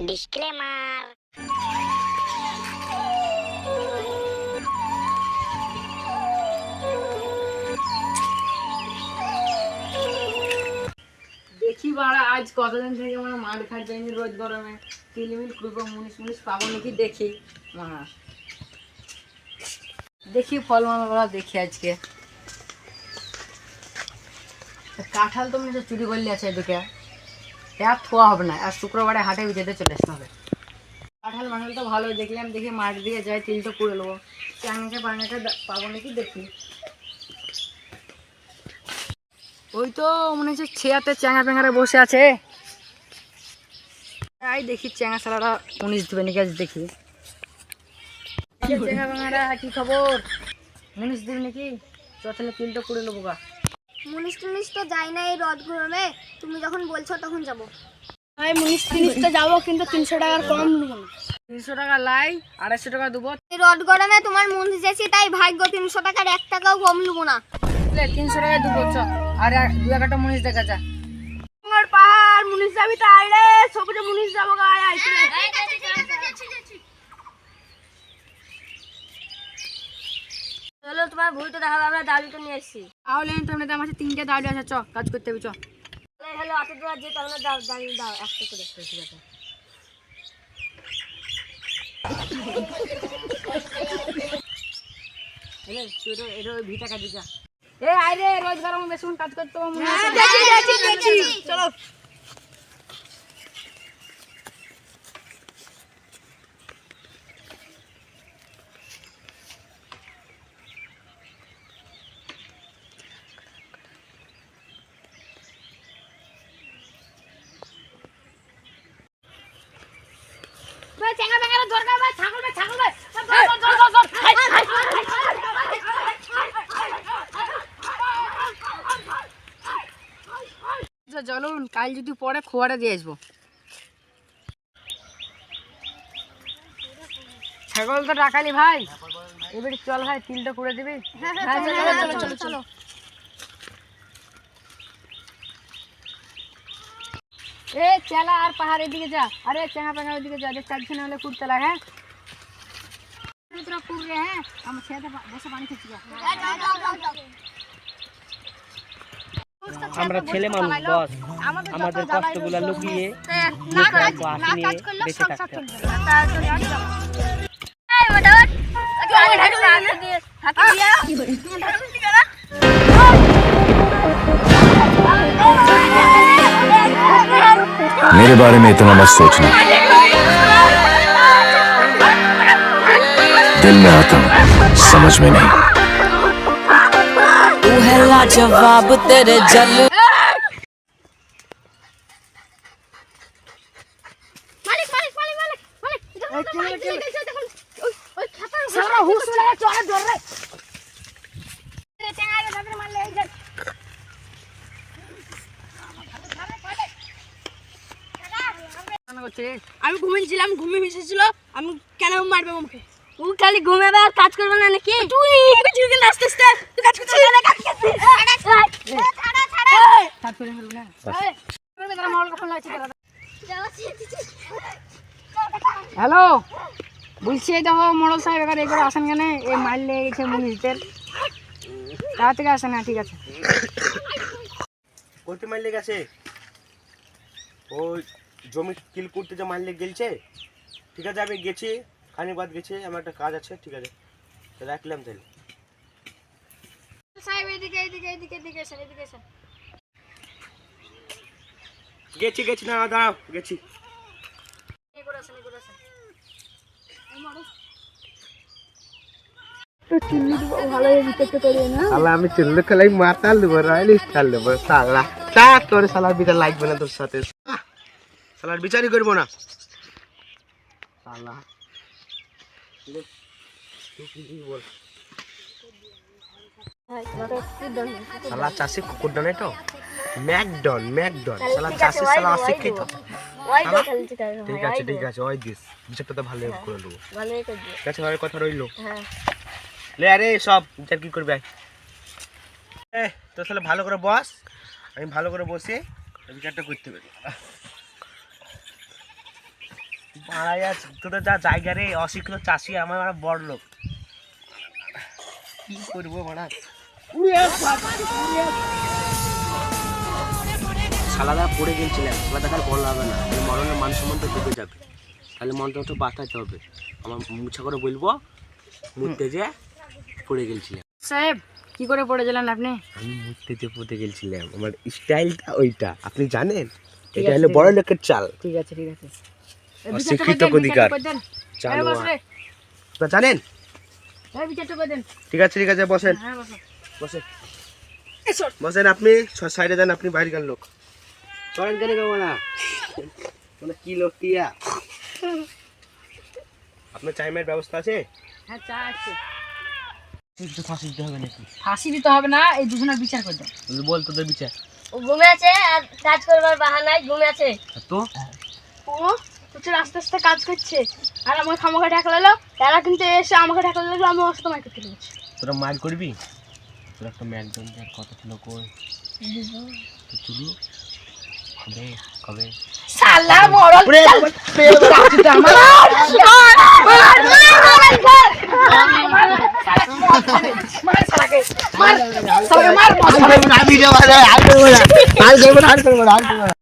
Disclaimer. দেখি বাড়া আজ কতদিন থেকে মানে মাঠ ঘাট যাইনি, রোজ গরমে কিলমিল করবো, মুনিশ মুনিশ পাবো নাকি দেখি। মারা দেখি ফল মালা দেখি আজকে। কাঁঠাল তো মনে হচ্ছে চুরি করলে আছে এদিকে, আর থোয়া হবে না, আর শুক্রবারে হাটে যেতে চলে আসতে হবে। কাঁঠাল মাঠাল তো ভালোই দেখলাম, দেখি মাঠ দিয়ে যাই, তিলটা পুড়ে নেবো, চাঙাকে পাঙাকে পাবো নাকি দেখি। ওই তো মনে হচ্ছে ছেয়াতে চ্যাঙা প্যাঙারা বসে আছে, তাই দেখি চ্যাঙা ছাড়াটা মুনিশ দেবে নাকি আজ দেখি। চ্যাঙা প্যাঙারা কি খবর, মুনিশ দেবে নাকি? চ তাহলে তিলটা পুড়ে নেবো গা। মুনিশ টুনিশ তো যাই না এই রদ গরমে, তুমি যখন বলছো তখন যাবো। ভাই মুনিশ তিনিশ তো যাবো, কিন্তু 300 টাকার কম নেবো না। 300 টাকা লাই, 250 টাকা দেবো। এই রদ গরমে তোমার মুনিশ যাচ্ছি, তাই ভাগ্য 300 টাকার 1 টাকাও কম নেবো না। 300 টাকায় দেবো, চ। আর 2-1টা মুনিশ দেখা যা। পাহাড় মুনিশ যাবি তাই রে, সবুজে মুনিশ যাবো গায় আইছে। চলো তোমার ভুল তো দেখাবো, আমরা দালুটা নিয়ে এসেছি। তাহলে তুমি দাম আছে 3টে দাঁড়ি আছে, চ কাজ করতে হবে, চ। হ্যালো অত দূর যে তাহলে দাও দাল দাও একটা করে। ঠিক আছে। এলে তুই তো এটা ভিটা কাটি যা। এ আয় রে, রোজ গরমে বেশি কাজ করতে হবে মনে আছে। চলো ভাই চেঙ্গা বেঙ্গারা দরকার ভাই, ছাগল ভাই ছাগল ভাই চলুন, কাল যদি পরে খোয়াটা দিয়ে আসবো। ছাগল তো টাকালি ভাই, এবারে চল ভাই, তিলটা করে দিবি। চলো চলো। এ চেলা আর পাহাড়ের দিকে যা, আরে চেঙ্গা পাঙ্গার দিকে যা, চারছে না হলে কুড়তে লাগে। হ্যাঁ তোরা কুড় রে, হ্যাঁ আমার ছেলেটা বসে পানি খেয়েছি। আমরা ছেলে মানুষ বস, আমাদের কষ্টগুলো লুকিয়ে বেঁচে থাকতে হবে। मेरे बारे में इतना मत सोचना, दिल में आता हूँ, समझ में नहीं। तू है लाजवाब तेरे जल। মালিক মালিক মালিক মালিক মালিক দেখুন ওই খাতা সারা হুশ লাগে চলে ধর রে। চেঙ্গারে ধরে মারলে এই যে আমি ঘুমিয়েছিলাম, ঘুমিয়ে মিশেছিল, আমি কেন মারবে আমাকে? ও খালি ঘুমাবে আর কাজ করবে না নাকি? তুই কিছুদিন আস্তে আস্তে তুই কাজ করছিস না, কাজ করছিস। ছাড়া ছাড়া কাজ করে ফেলবো না। হ্যালো, বলছি এই দেখো মোড়ল সাহেব এবার এগুলো আসেন কেন, এই মাইল লেগে গেছে মুনিশদের, তার থেকে আসে না। ঠিক আছে, করতে মারলে গেছে, ওই জমি কিল করতে যে মারলে গেলছে। ঠিক আছে আমি গেছি, খানিক বাদ গেছি, আমার একটা কাজ আছে। ঠিক আছে রাখলাম তাহলে। সাহেব এদিকে এদিকে এদিকে এদিকে এসে এদিকে এসে গেছি গেছি না দাঁড়াও, গেছি। শালা আমি চুল্লু খেলাই মাতাল দেবো, রয়্যাল স্টাইল দেবো। শালা তা তোর শালার বিচার লাগবে না, তোর সাথে শালার বিচারই করবো না। শালা বল শালা চাষি কুকুর ডানে তো ম্যাকডন ম্যাকডন, শালা চাষি শালা অশিক্ষিত। ঠিক আছে ঠিক আছে, ওই দিস বিচারটা তো ভালো করে নেবো। ঠিক আছে ভালো কথা রইলো। লে আরে সব বিচার কি করবে, তোর শালা ভালো করে বস, আমি ভালো করে বসে বিচারটা করতে পারি। মারা তোদের যা জায়গা রে, অশিক্ষিত চাষি, আমার বড় লোক, কি করবো মারা। শালাদা পড়ে গেছিলাম, শালা দেখার বল হবে না, মরণের মান সম্মান তো ঢুকে যাবে, তাহলে মনটা একটু বাঁচাতে হবে। আমার মুছা করে বলবো মুড়তে যে পড়ে গেছিলাম। সাহেব কি করে পড়েছিলেন আপনি? আমি মুড়তে যে পড়ে গেছিলাম, আমার স্টাইলটা ওইটা, আপনি জানেন ঠিক এটা আছে, হলো ঠিক বড় আছে। লোকের চাল। ঠিক আছে ঠিক আছে। অশিক্ষিত অধিকার চাল জানেন। ঠিক আছে ঠিক আছে, বসেন বসেন বসেন, আপনি সাইডে যান, আপনি বাইরের লোক। চলেন কেন যাবো না, মানে কি লোক টিয়া। আপনার চাইমের ব্যবস্থা আছে? হ্যাঁ চা আছে। ফাঁসি দিতে হবে নাকি? ফাঁসি দিতে হবে না, এই দুজনের বিচার করে দাও। বল তোদের বিচার। ও ঘুমে আছে আর কাজ করবার বাহানায় ঘুমে আছে। তো ও প্রচুর আস্তে আস্তে কাজ করছে আর আমাকে খামাখা ঢাকা লাগলো, এরা কিন্তু এসে আমাকে ঢাকা লাগলো, আমি ওর সাথে মাইক করতে লেগেছি। তোরা মার করবি? তোর একটা ম্যাকডন কত কিলো কই তুলু কবে কবে শালা মরল আমি